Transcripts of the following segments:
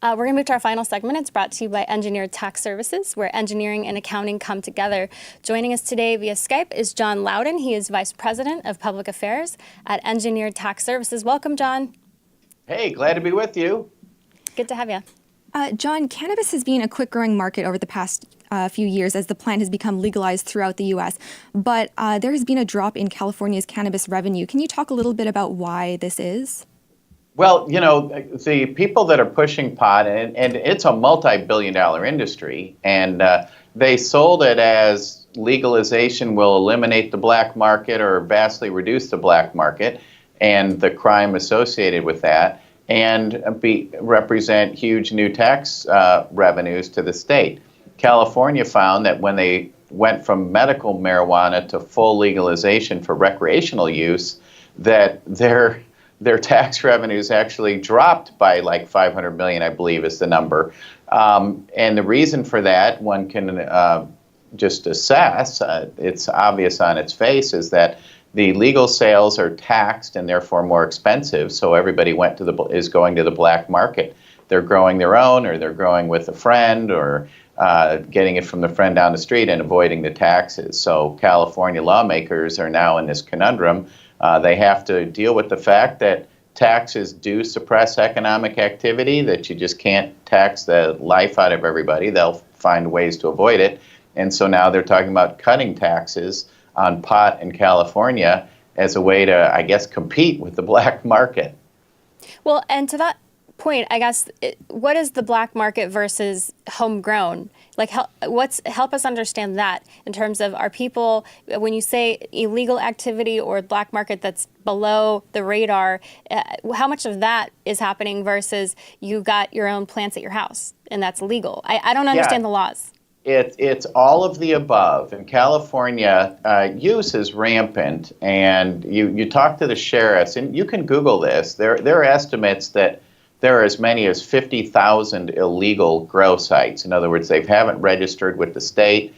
We're going to move to our final segment. It's brought to you by Engineered Tax Services, where engineering and accounting come together. Joining us today via Skype is John Loudon. He is Vice President of Public Affairs at Engineered Tax Services. Welcome, John. Hey, glad to be with you. Good to have you. John, cannabis has been a quick-growing market over the past few years as the plant has become legalized throughout the U.S., but there has been a drop in California's cannabis revenue. Can you talk a little bit about why this is? Well, the people that are pushing pot, and it's a multi-billion-dollar industry, and they sold it as legalization will eliminate the black market or vastly reduce the black market and the crime associated with that, and represent huge new tax revenues to the state. California found that when they went from medical marijuana to full legalization for recreational use, that their tax revenues actually dropped by like 500 million, I believe is the number. And the reason for that, one can just assess, it's obvious on its face, is that the legal sales are taxed and therefore more expensive. So everybody is going to the black market. They're growing their own, or they're growing with a friend, or getting it from the friend down the street and avoiding the taxes. So California lawmakers are now in this conundrum. They have to deal with the fact that taxes do suppress economic activity, that you just can't tax the life out of everybody. They'll find ways to avoid it. And so now they're talking about cutting taxes on pot in California as a way to, I guess, compete with the black market. Well, and to that point, I guess, what is the black market versus homegrown? Like, help us understand that in terms of, are people, when you say illegal activity or black market that's below the radar, how much of that is happening versus you got your own plants at your house and that's legal? I don't understand the laws. It's all of the above. In California, use is rampant, and you talk to the sheriffs, and you can Google this. There are estimates that there are as many as 50,000 illegal grow sites. In other words, they haven't registered with the state.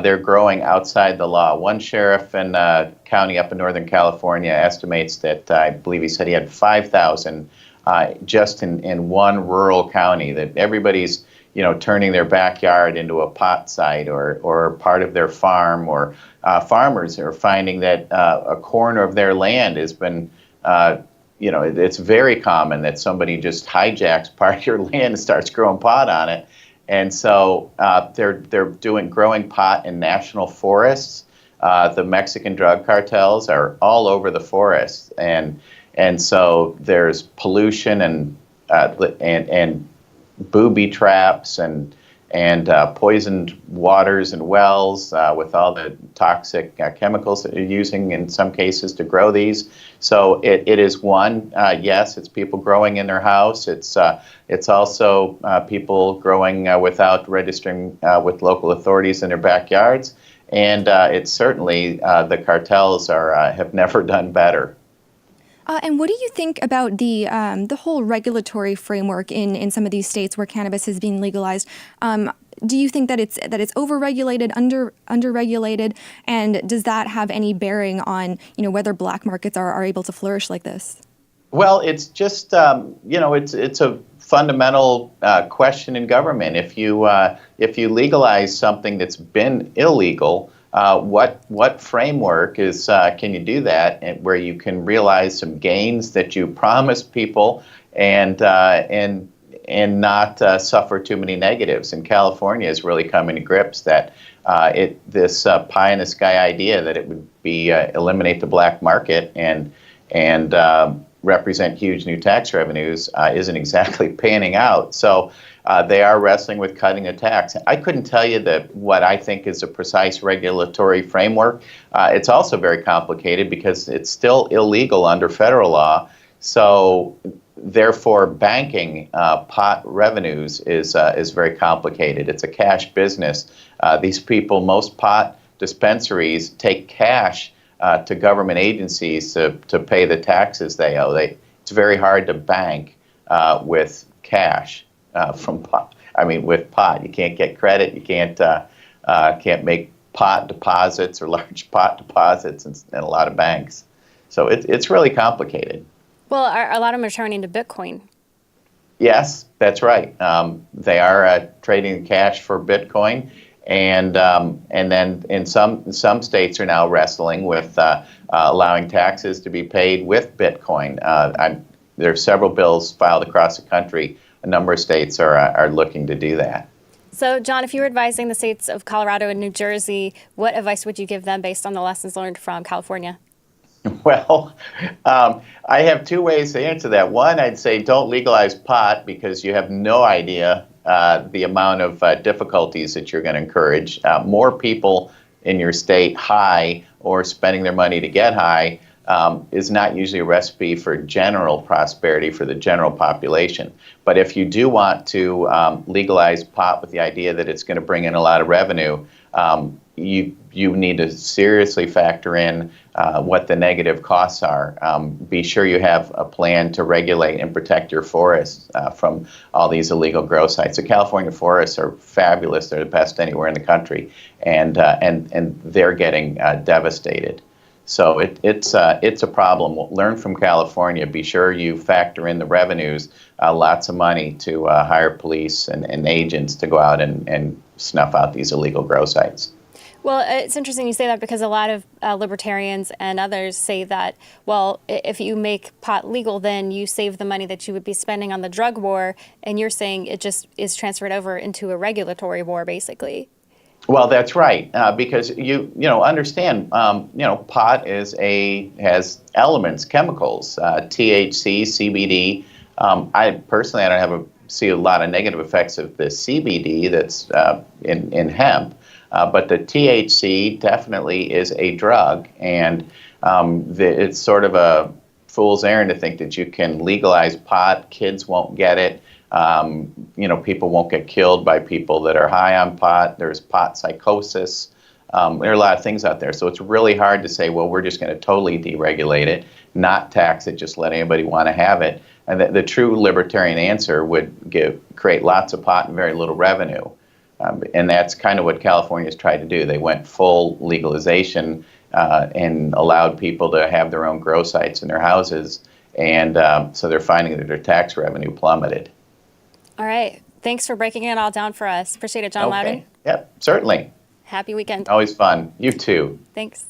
They're growing outside the law. One sheriff in a county up in Northern California estimates that, I believe he said he had 5,000 just in one rural county, that everybody's turning their backyard into a pot site or part of their farm, or farmers are finding that a corner of their land has been, it's very common that somebody just hijacks part of your land and starts growing pot on it. And so they're growing pot in national forests. The Mexican drug cartels are all over the forests, and so there's pollution and booby traps and poisoned waters and wells with all the toxic chemicals that they're using in some cases to grow these. So it is one, yes, it's people growing in their house. It's also people growing without registering with local authorities in their backyards. And it's certainly the cartels have never done better. And what do you think about the whole regulatory framework in some of these states where cannabis has been legalized? Do you think that it's overregulated, underregulated, and does that have any bearing on whether black markets are able to flourish like this? Well, it's just it's a fundamental question in government. If you legalize something that's been illegal, what framework can you do that, and where you can realize some gains that you promised people and not suffer too many negatives? And California is really coming to grips that this pie in the sky idea that it would be eliminate the black market and represent huge new tax revenues isn't exactly panning out. So they are wrestling with cutting the tax. I couldn't tell you what I think is a precise regulatory framework. It's also very complicated because it's still illegal under federal law. So therefore, banking pot revenues is very complicated. It's a cash business. These people, most pot dispensaries, take cash to government agencies to pay the taxes they owe. It's very hard to bank with cash from pot. I mean, with pot, you can't get credit. You can't make pot deposits or large pot deposits in a lot of banks. So it's really complicated. Well, a lot of them are turning to Bitcoin. Yes, that's right. They are trading cash for Bitcoin, and then in some states are now wrestling with allowing taxes to be paid with Bitcoin. There are several bills filed across the country. A number of states are looking to do that. So, John, if you were advising the states of Colorado and New Jersey, what advice would you give them based on the lessons learned from California? Well, I have two ways to answer that. One, I'd say don't legalize pot because you have no idea the amount of difficulties that you're going to encourage. More people in your state high or spending their money to get high is not usually a recipe for general prosperity for the general population. But if you do want to legalize pot with the idea that it's going to bring in a lot of revenue, you need to seriously factor in what the negative costs are. Be sure you have a plan to regulate and protect your forests from all these illegal grow sites. The California forests are fabulous; they're the best anywhere in the country, and they're getting devastated. So it's a problem. Learn from California. Be sure you factor in the revenues, lots of money to hire police and agents to go out and snuff out these illegal grow sites. Well, it's interesting you say that because a lot of libertarians and others say that, well, if you make pot legal, then you save the money that you would be spending on the drug war, and you're saying it just is transferred over into a regulatory war, basically. Well, that's right, because you understand, pot has elements, chemicals, THC, CBD. I personally, I don't see a lot of negative effects of the CBD that's in hemp. But the THC definitely is a drug, and it's sort of a fool's errand to think that you can legalize pot. Kids won't get it. People won't get killed by people that are high on pot. There's pot psychosis. There are a lot of things out there. So it's really hard to say, well, we're just going to totally deregulate it, not tax it, just let anybody want to have it. And the true libertarian answer would create lots of pot and very little revenue. And that's kind of what California's tried to do. They went full legalization and allowed people to have their own grow sites in their houses. And so they're finding that their tax revenue plummeted. All right. Thanks for breaking it all down for us. Appreciate it, John Loudon. Yep, certainly. Happy weekend. Always fun. You too. Thanks.